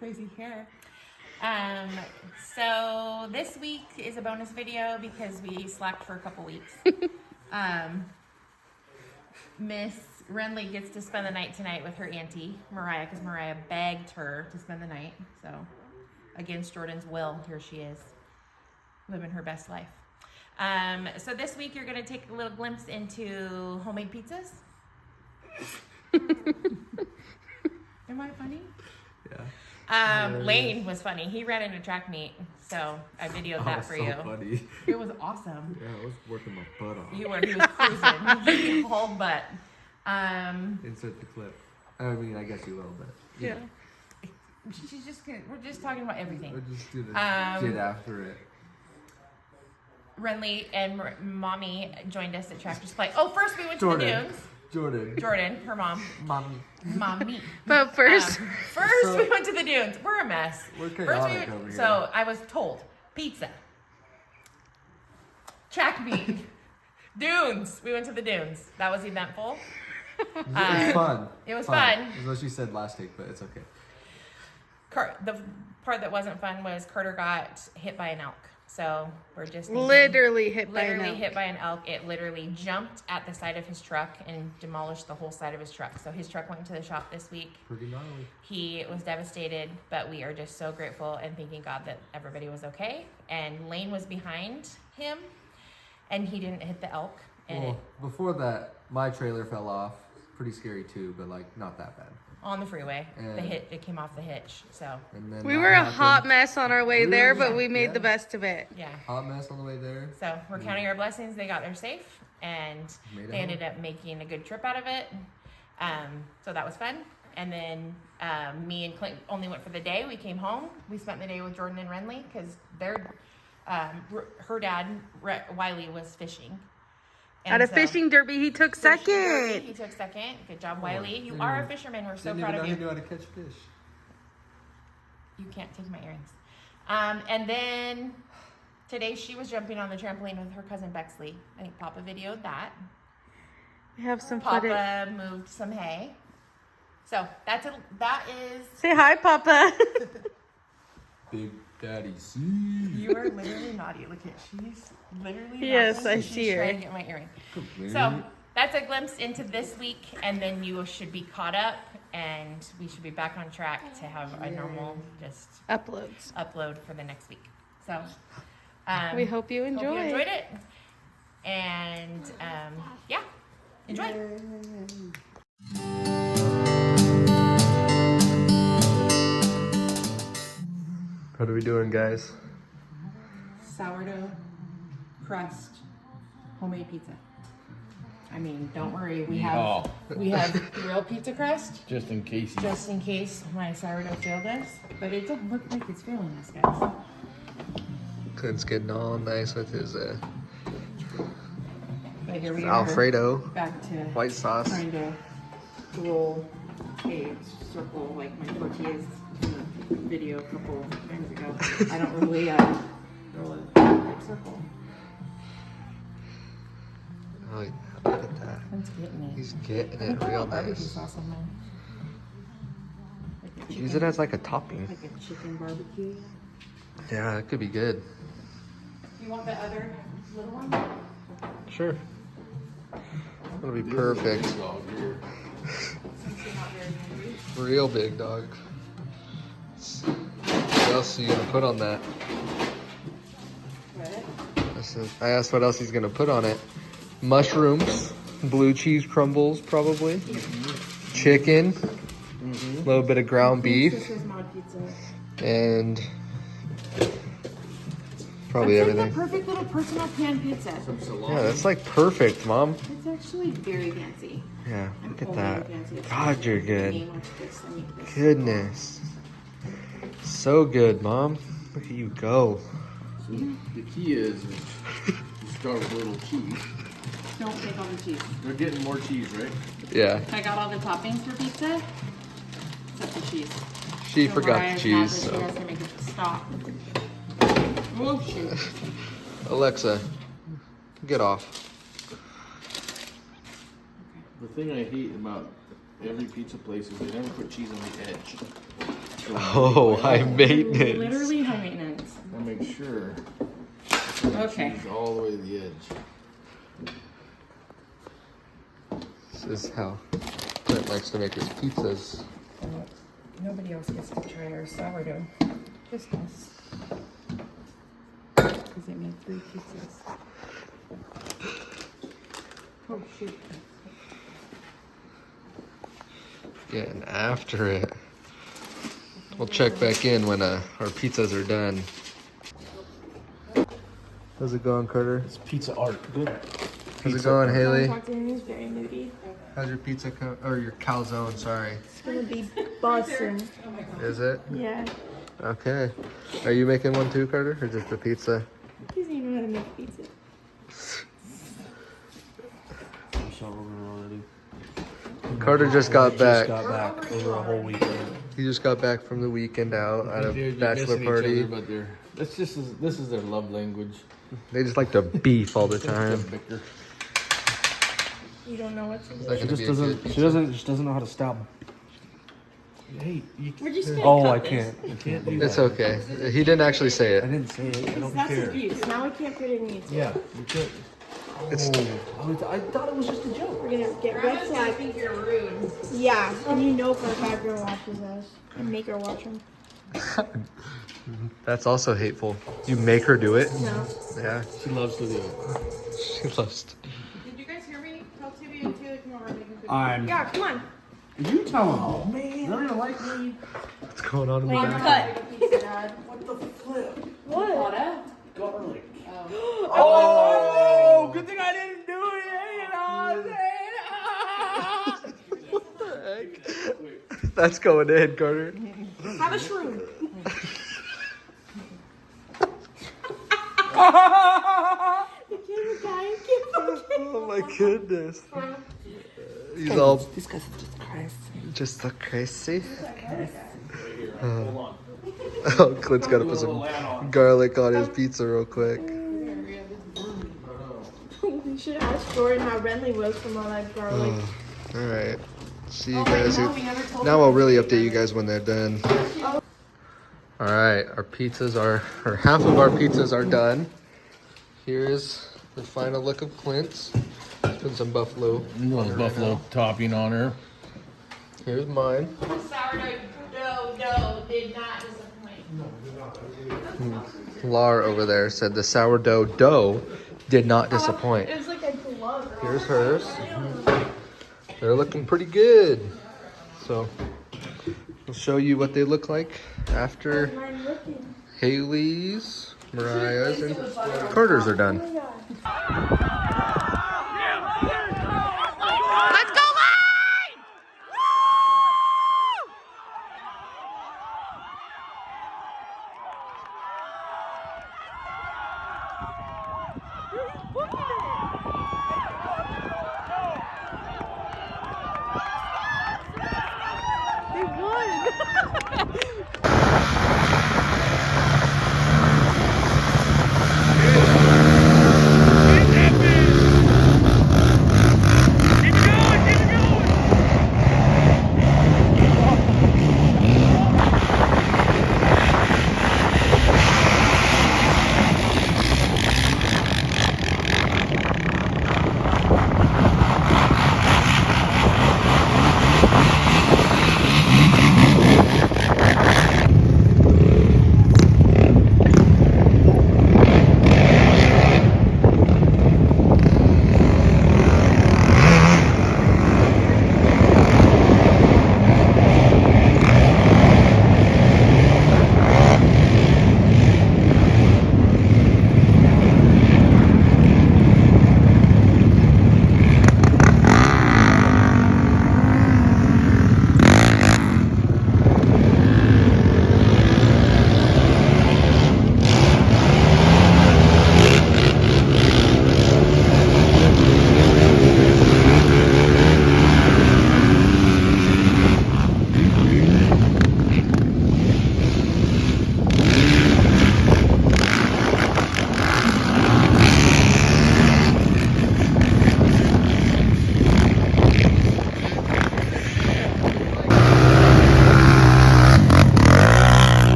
Crazy hair. So this week is a bonus video because we slacked for a couple weeks. Miss Renly gets to spend the night tonight with her auntie, Mariah, because Mariah begged her to spend the night. So, against Jordan's will, here she is, living her best life. So this week you're going to take a little glimpse into homemade pizzas. Am I funny? Yeah. Lane was funny. He ran into track meet, so I videoed that for you. Funny. It was awesome. Yeah, I was working my butt off. He was cruising. He hauled butt. Insert the clip. I mean, I guess you will, but Yeah. She's just gonna, we're just talking about everything. we'll just do the shit after it. Renly and Mommy joined us at Tractor Supply. Oh, first we went to the dunes. Jordan, her mom. Mommy. But first, we went to the dunes. We're a mess. We're chaotic over here. So I was told, pizza, track meet, dunes. We went to the dunes. That was eventful. It was fun. It was fun. Is what she said last week, but it's okay. The part that wasn't fun was Carter got hit by an elk. So we're just literally hit by an elk. It literally jumped at the side of his truck and demolished the whole side of his truck. So his truck went to the shop this week. Pretty gnarly. He was devastated, but we are just so grateful and thanking God that everybody was okay. And Lane was behind him, and he didn't hit the elk. And before that, my trailer fell off. Pretty scary too, but like not that bad. On the freeway, it came off the hitch. So and then we were a hot mess on our way there, but we made the best of it. Yeah, hot mess on the way there. So we're counting our blessings. They got there safe, and they ended up making a good trip out of it. So that was fun. And then me and Clint only went for the day. We came home. We spent the day with Jordan and Renly because her dad Wiley was fishing. At a fishing derby, he took second. He took second. Good job, Wiley. You are a fisherman. We're so proud of you. Didn't even know how to catch fish. You can't take my earrings. And then today she was jumping on the trampoline with her cousin Bexley. I think Papa videoed that. We have some Papa moved some hay. So that is. Say hi, Papa. Big Daddy C. You are literally naughty. Look at she's literally. Yes, naughty. I see her. Trying to get my earring. So that's a glimpse into this week, and then you should be caught up, and we should be back on track to have a normal upload for the next week. So we hope you enjoyed. Hope you enjoyed it, and yeah, enjoy. What are we doing, guys? Sourdough crust homemade pizza. I mean, don't worry, we have real pizza crust just in case. Just in case my sourdough failed us, but it doesn't look like it's failing us, guys. Clint's getting all nice with his But here we Alfredo back to white sauce. Trying to roll a circle like my tortillas in the video a couple times ago. I don't really roll a perfect circle. Oh, yeah, look at that. Clint's getting it. He's getting it real Barbecue nice. sauce on mine. Like Use it as like a topping. Like a chicken barbecue. Yeah, it could be good. You want the other little one? Sure. That'll be perfect. Since you're not very hungry. Real big dog. What else are you gonna put on that? What? I asked what else he's gonna put on it. Mushrooms, blue cheese crumbles probably, chicken, a little bit of ground beef, and probably that's everything. Like the perfect little personal pan pizza. Yeah, that's like perfect, Mom. It's actually very fancy. Yeah, look at I'm that. fancy. God, you're good. Watch this. I make this. Goodness. So good, Mom. Look at you go. So the key is you start with a little cheese. Don't take all the cheese. They're getting more cheese, right? Yeah. I got all the toppings for pizza, except the cheese. She So forgot the Mariah's cheese, not, but so. She has to make it stop. Oh, shoot. Alexa, get off. The thing I hate about every pizza place is they never put cheese on the edge. Oh, high maintenance. Literally high maintenance. I make sure Okay. it's all the way to the edge. This is how Clint likes to make his pizzas. Nobody else gets to try our sourdough. Just us. Because it made 3 pizzas. Oh shoot. Getting after it. We'll check back in when our pizzas are done. How's it going, Carter? It's pizza art. Good. How's it going, Haley? Talk to him, he's very moody. How's your pizza or your calzone? Sorry. It's gonna be bussin'. Is it? Yeah. Okay. Are you making one too, Carter, or just the pizza? He doesn't even know how to make pizza. Carter just got back. Got back over a whole weekend. He just got back from the weekend out at a They're bachelor missing each party. other, but this is their love language. They just like to beef all the time. Bicker. You don't know what to Is do. that She gonna just be a doesn't. good She doesn't. Just doesn't know how to stop. Hey, you. We're just gonna Oh, cut I this. can't. I can't do It's that. okay. He didn't actually say I it. didn't say it. I don't That's care. abuse. Now we can't put it in YouTube. Yeah, you can't. It's I thought it was just a joke. We're gonna get red flag. think you're rude. Yeah, and you know for a fact girl watches us. And make her watch them. that's also hateful. You make her do it. No. Yeah, She loves to do it. she loves. Did you guys hear me? Tell Tibby and Taylor come over and make a good I'm. Yeah, come on. You tell him. Oh man, you don't even like me. What's going on in the Like, back? cut. What the flip? What? Garlic. Oh, good thing I didn't do it. You know what I'm saying? What the heck? That's going in, Carter. Have a shroom. The camera guy can't Oh my goodness. He's all This guy's just crazy. just so crazy. Oh, Clint's got to put some garlic on his pizza real quick. We should ask Jordan how Renly was from all that garlic. All right. See you guys. Now I'll really update you guys when they're done. All right, our pizzas are, or half of our pizzas are done. Here's the final look of Clint's. Let's put some buffalo. Little buffalo topping on her. Here's mine. The sourdough dough did not disappoint. Lar over there said the sourdough dough did not disappoint. It was like a glove. Here's hers. They're looking pretty good. So I'll show you what they look like after Mine looking. Haley's, Mariah's, and Carter's are done. Oh my god. Let's go line! They won!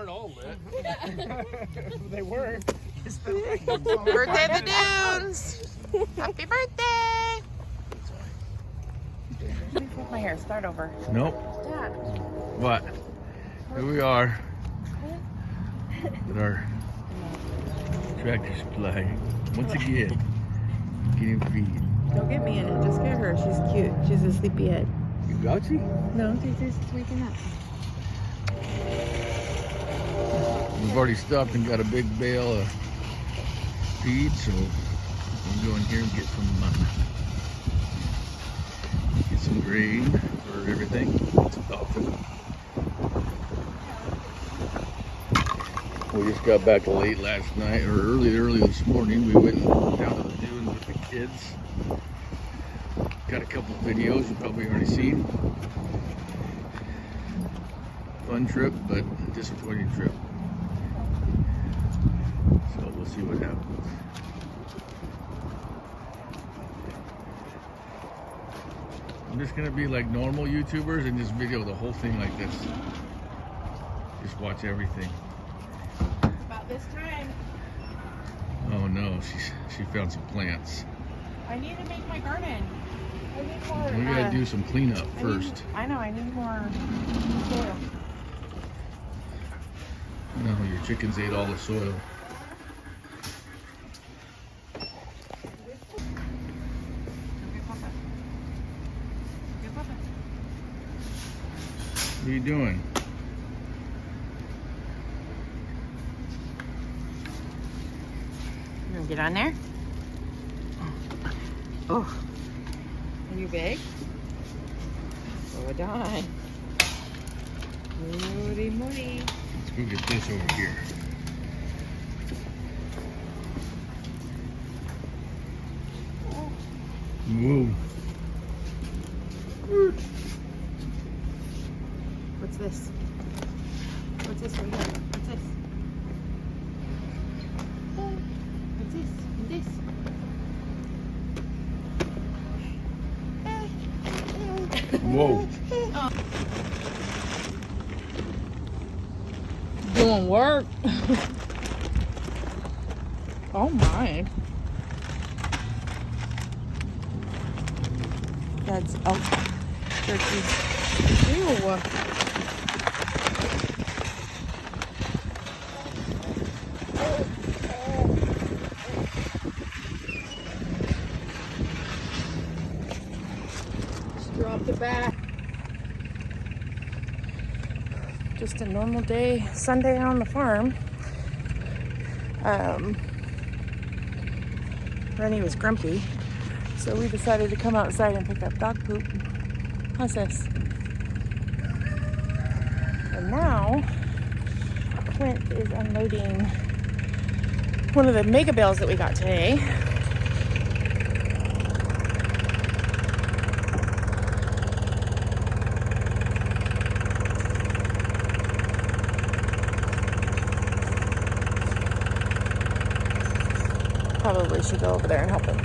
aren't all lit. They were. Birthday of the Dunes! Happy birthday! Let me flip my hair. Start over. Nope. Dad. What? Here we are with our tractor supply. Once again, getting feed. Don't get me in it. Just get her. She's cute. She's a sleepyhead. You grouchy? No, she's waking up. We've already stopped and got a big bale of feed, so we'll go in here and get some grain for everything. It's awesome. We just got back late last night, or early this morning. We went down to the dunes with the kids. Got a couple of videos you've probably already seen. Fun trip, but disappointing trip. So we'll see what happens. I'm just gonna be like normal YouTubers and just video the whole thing like this. Just watch everything. About this time, Oh no, she found some plants. I need to make my garden. I need more. We gotta do some cleanup I first. need- I know, I need more soil. No, your chickens ate all the soil. What are you doing? You gonna get on there? Oh. Are you big? Hold on. Moody, moody. Let's go get this over here. Whoa. What's this? What's this right here? What's this? What's this? What's this? Whoa. Doing work. Oh my. That's elk turkey. Ew. Just dropped it back. Just a normal day, Sunday on the farm. Rennie was grumpy, so we decided to come outside and pick up dog poop. How's this? And now, Clint is unloading one of the mega bales that we got today. Probably should go over there and help him.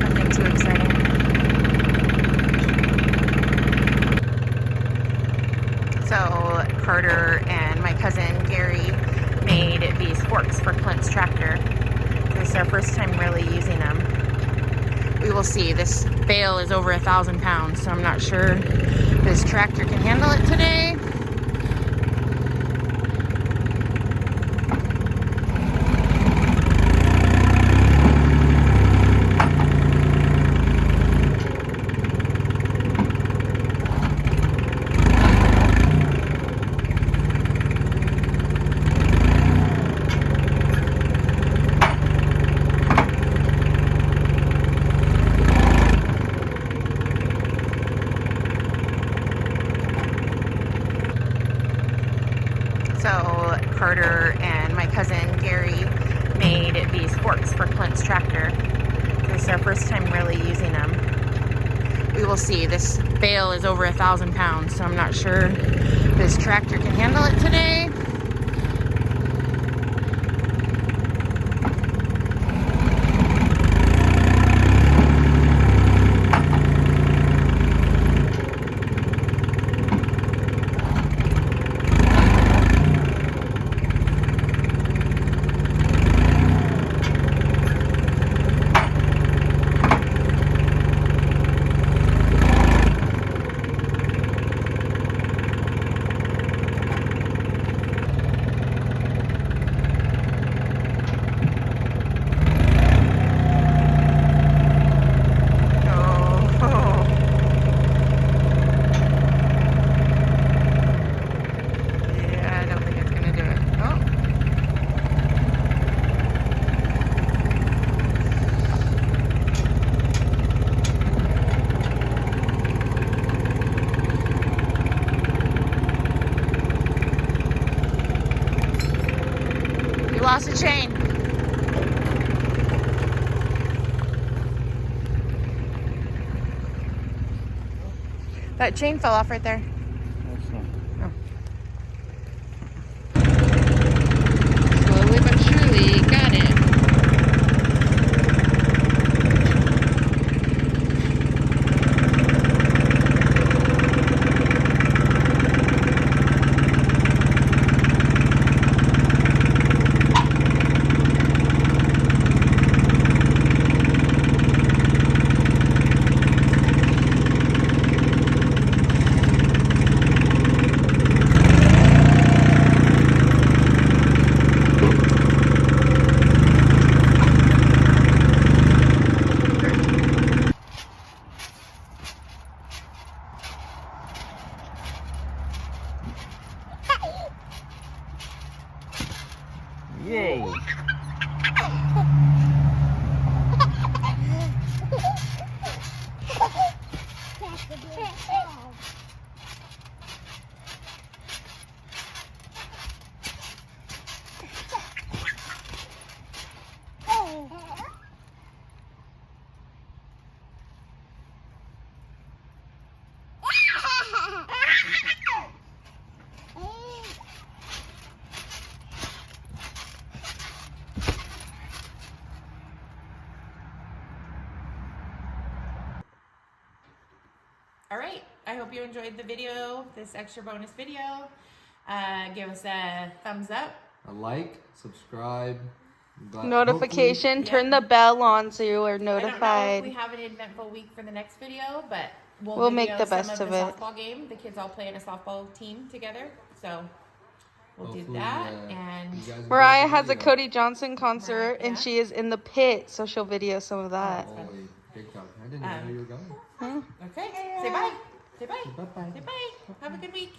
Nothing too exciting. So Carter and my cousin Gary made these forks for Clint's tractor. This is our first time really using them. We will see. This bale is over 1,000 pounds, so I'm not sure this tractor can handle it today. So Carter and my cousin Gary made these forks for Clint's tractor. This is our first time really using them. we will see. This bale is over 1,000 pounds, so I'm not sure this tractor can handle it today. Lost a chain. That chain fell off right there. Oh. Slowly but surely, got it. Whoa. All right, I hope you enjoyed the video, this extra bonus video. Give us a thumbs up. A like, subscribe. Notification, turn the bell on so you are I don't know if notified. we have an eventful week for the next video, but We'll make video the best some of the it. softball game. The kids all play in a softball team together, so we'll do Hopefully, that. And you guys Mariah enjoyed the has a video. Cody Johnson concert, Right, yeah. and she is in the pit, so she'll video some of that. Holy, big time. I didn't know you were going. okay, say bye. Say bye. Bye-bye. Say bye. Have a good week.